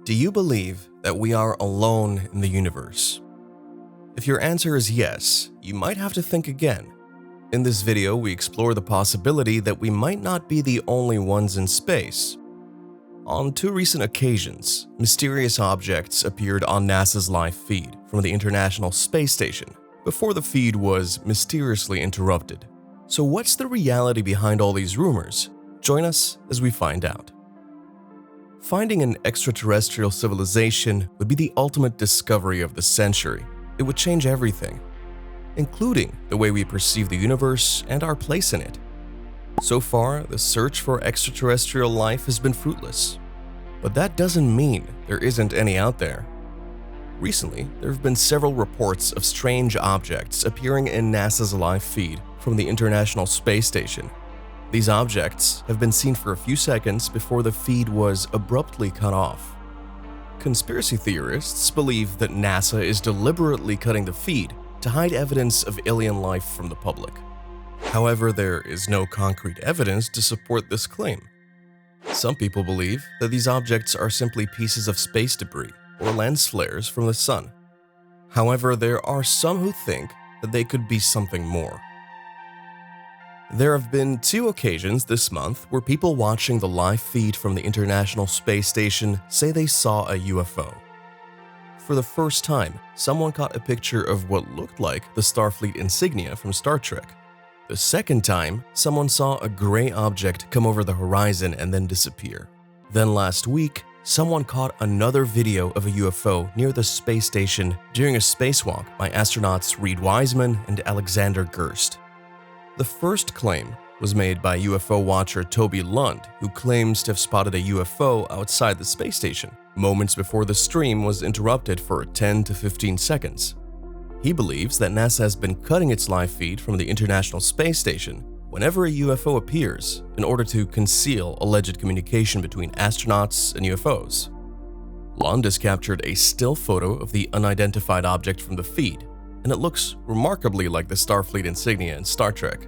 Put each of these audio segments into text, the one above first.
Do you believe that we are alone in the universe? If your answer is yes, you might have to think again. In this video, we explore the possibility that we might not be the only ones in space. On two recent occasions, mysterious objects appeared on NASA's live feed from the International Space Station before the feed was mysteriously interrupted. So what's the reality behind all these rumors? Join us as we find out. Finding an extraterrestrial civilization would be the ultimate discovery of the century. It would change everything, including the way we perceive the universe and our place in it. So far, the search for extraterrestrial life has been fruitless. But that doesn't mean there isn't any out there. Recently, there have been several reports of strange objects appearing in NASA's live feed from the International Space Station. These objects have been seen for a few seconds before the feed was abruptly cut off. Conspiracy theorists believe that NASA is deliberately cutting the feed to hide evidence of alien life from the public. However, there is no concrete evidence to support this claim. Some people believe that these objects are simply pieces of space debris or lens flares from the sun. However, there are some who think that they could be something more. There have been two occasions this month where people watching the live feed from the International Space Station say they saw a UFO. For the first time, someone caught a picture of what looked like the Starfleet insignia from Star Trek. The second time, someone saw a gray object come over the horizon and then disappear. Then last week, someone caught another video of a UFO near the space station during a spacewalk by astronauts Reid Wiseman and Alexander Gerst. The first claim was made by UFO watcher Toby Lund, who claims to have spotted a UFO outside the space station moments before the stream was interrupted for 10 to 15 seconds. He believes that NASA has been cutting its live feed from the International Space Station whenever a UFO appears in order to conceal alleged communication between astronauts and UFOs. Lund has captured a still photo of the unidentified object from the feed, and it looks remarkably like the Starfleet insignia in Star Trek.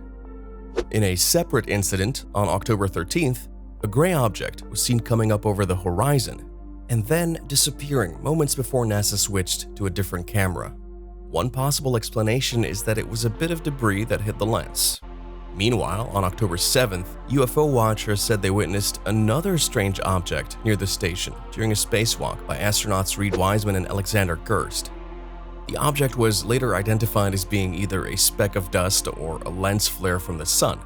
In a separate incident on October 13th, a gray object was seen coming up over the horizon and then disappearing moments before NASA switched to a different camera. One possible explanation is that it was a bit of debris that hit the lens. Meanwhile, on October 7th, UFO watchers said they witnessed another strange object near the station during a spacewalk by astronauts Reid Wiseman and Alexander Gerst. The object was later identified as being either a speck of dust or a lens flare from the sun.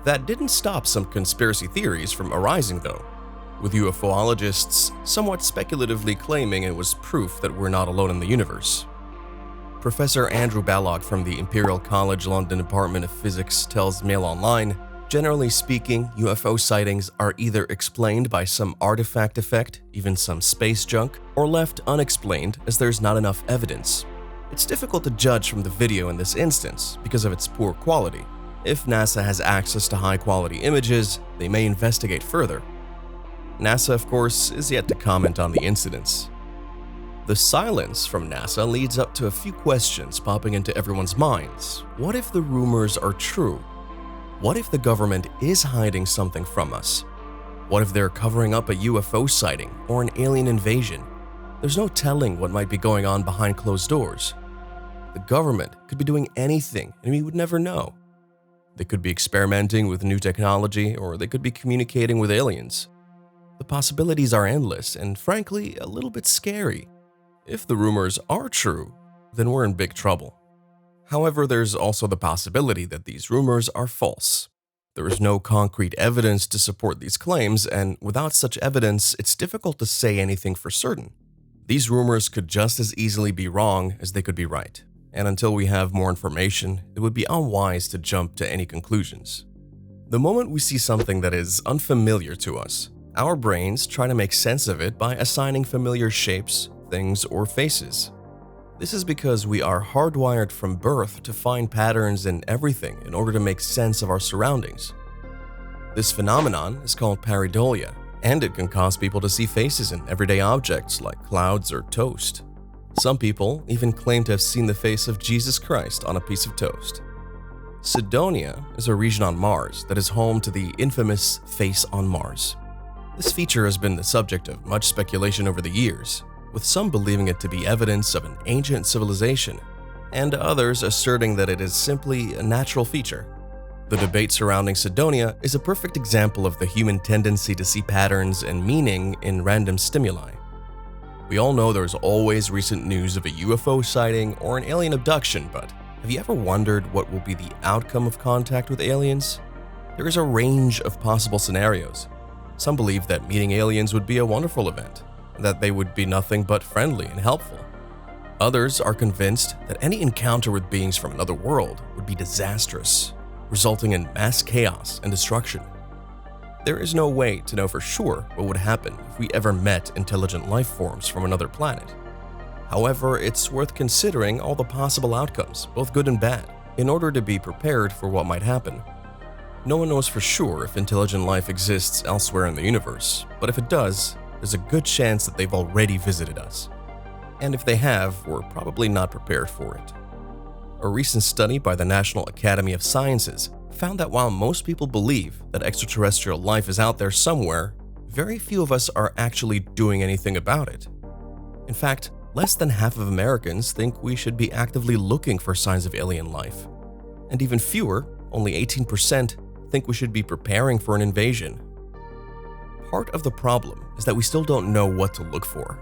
That didn't stop some conspiracy theories from arising though, with UFOologists somewhat speculatively claiming it was proof that we're not alone in the universe. Professor Andrew Ballock from the Imperial College London Department of Physics tells Mail Online, generally speaking, UFO sightings are either explained by some artifact effect, even some space junk, or left unexplained as there's not enough evidence. It's difficult to judge from the video in this instance because of its poor quality. If NASA has access to high-quality images, they may investigate further. NASA, of course, is yet to comment on the incidents. The silence from NASA leads up to a few questions popping into everyone's minds. What if the rumors are true? What if the government is hiding something from us? What if they're covering up a UFO sighting or an alien invasion? There's no telling what might be going on behind closed doors. The government could be doing anything and we would never know. They could be experimenting with new technology or they could be communicating with aliens. The possibilities are endless and frankly a little bit scary. If the rumors are true, then we're in big trouble. However, there's also the possibility that these rumors are false. There is no concrete evidence to support these claims, and without such evidence, it's difficult to say anything for certain. These rumors could just as easily be wrong as they could be right, and until we have more information, it would be unwise to jump to any conclusions. The moment we see something that is unfamiliar to us, our brains try to make sense of it by assigning familiar shapes, things, or faces. This is because we are hardwired from birth to find patterns in everything in order to make sense of our surroundings. This phenomenon is called pareidolia, and it can cause people to see faces in everyday objects like clouds or toast. Some people even claim to have seen the face of Jesus Christ on a piece of toast. Cydonia is a region on Mars that is home to the infamous face on Mars. This feature has been the subject of much speculation over the years, with some believing it to be evidence of an ancient civilization, and others asserting that it is simply a natural feature. The debate surrounding Cydonia is a perfect example of the human tendency to see patterns and meaning in random stimuli. We all know there's always recent news of a UFO sighting or an alien abduction, but have you ever wondered what will be the outcome of contact with aliens? There is a range of possible scenarios. Some believe that meeting aliens would be a wonderful event, and that they would be nothing but friendly and helpful. Others are convinced that any encounter with beings from another world would be disastrous, resulting in mass chaos and destruction. There is no way to know for sure what would happen if we ever met intelligent life forms from another planet. However, it's worth considering all the possible outcomes, both good and bad, in order to be prepared for what might happen. No one knows for sure if intelligent life exists elsewhere in the universe, but if it does, there's a good chance that they've already visited us. And if they have, we're probably not prepared for it. A recent study by the National Academy of Sciences found that while most people believe that extraterrestrial life is out there somewhere, very few of us are actually doing anything about it. In fact, less than half of Americans think we should be actively looking for signs of alien life. And even fewer, only 18%, think we should be preparing for an invasion. Part of the problem is that we still don't know what to look for.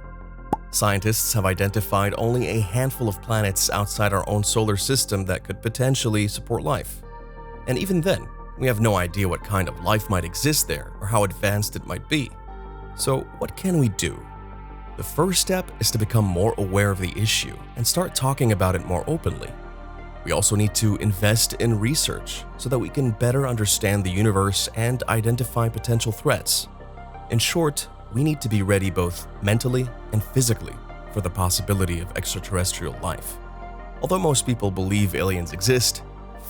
Scientists have identified only a handful of planets outside our own solar system that could potentially support life. And even then, we have no idea what kind of life might exist there or how advanced it might be. So what can we do? The first step is to become more aware of the issue and start talking about it more openly. We also need to invest in research so that we can better understand the universe and identify potential threats. In short, we need to be ready both mentally and physically for the possibility of extraterrestrial life. Although most people believe aliens exist,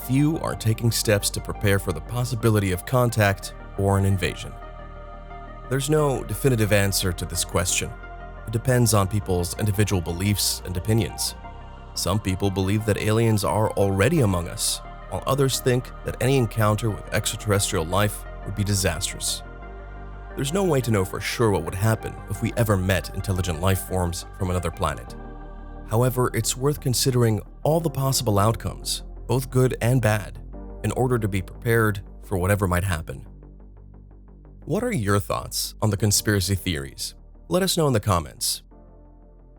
few are taking steps to prepare for the possibility of contact or an invasion. There's no definitive answer to this question. It depends on people's individual beliefs and opinions. Some people believe that aliens are already among us, while others think that any encounter with extraterrestrial life would be disastrous. There's no way to know for sure what would happen if we ever met intelligent life forms from another planet. However, it's worth considering all the possible outcomes, both good and bad, in order to be prepared for whatever might happen. What are your thoughts on the conspiracy theories? Let us know in the comments.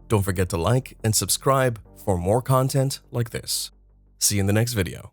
Don't forget to like and subscribe for more content like this. See you in the next video.